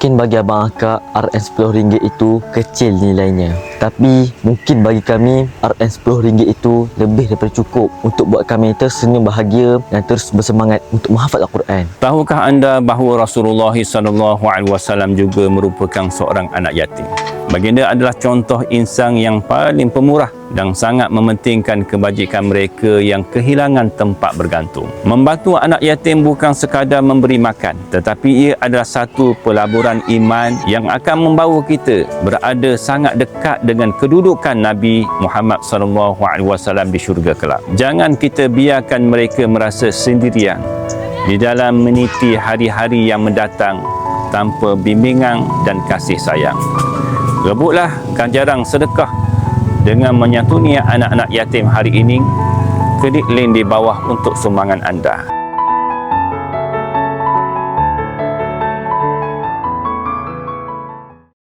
Mungkin bagi abang akak RM10 itu kecil nilainya, tapi mungkin bagi kami RM10 itu lebih daripada cukup untuk buat kami tersenyum bahagia dan terus bersemangat untuk menghafal Al-Quran. Tahukah anda bahawa Rasulullah SAW juga merupakan seorang anak yatim? Baginda adalah contoh insan yang paling pemurah dan sangat mementingkan kebajikan mereka yang kehilangan tempat bergantung. Membantu anak yatim bukan sekadar memberi makan, tetapi ia adalah satu pelaburan iman yang akan membawa kita berada sangat dekat dengan kedudukan Nabi Muhammad SAW di syurga kelak. Jangan kita biarkan mereka merasa sendirian di dalam meniti hari-hari yang mendatang tanpa bimbingan dan kasih sayang. Rebutlah ganjaran sedekah dengan menyantuni anak-anak yatim hari ini. Klik link di bawah untuk sumbangan anda.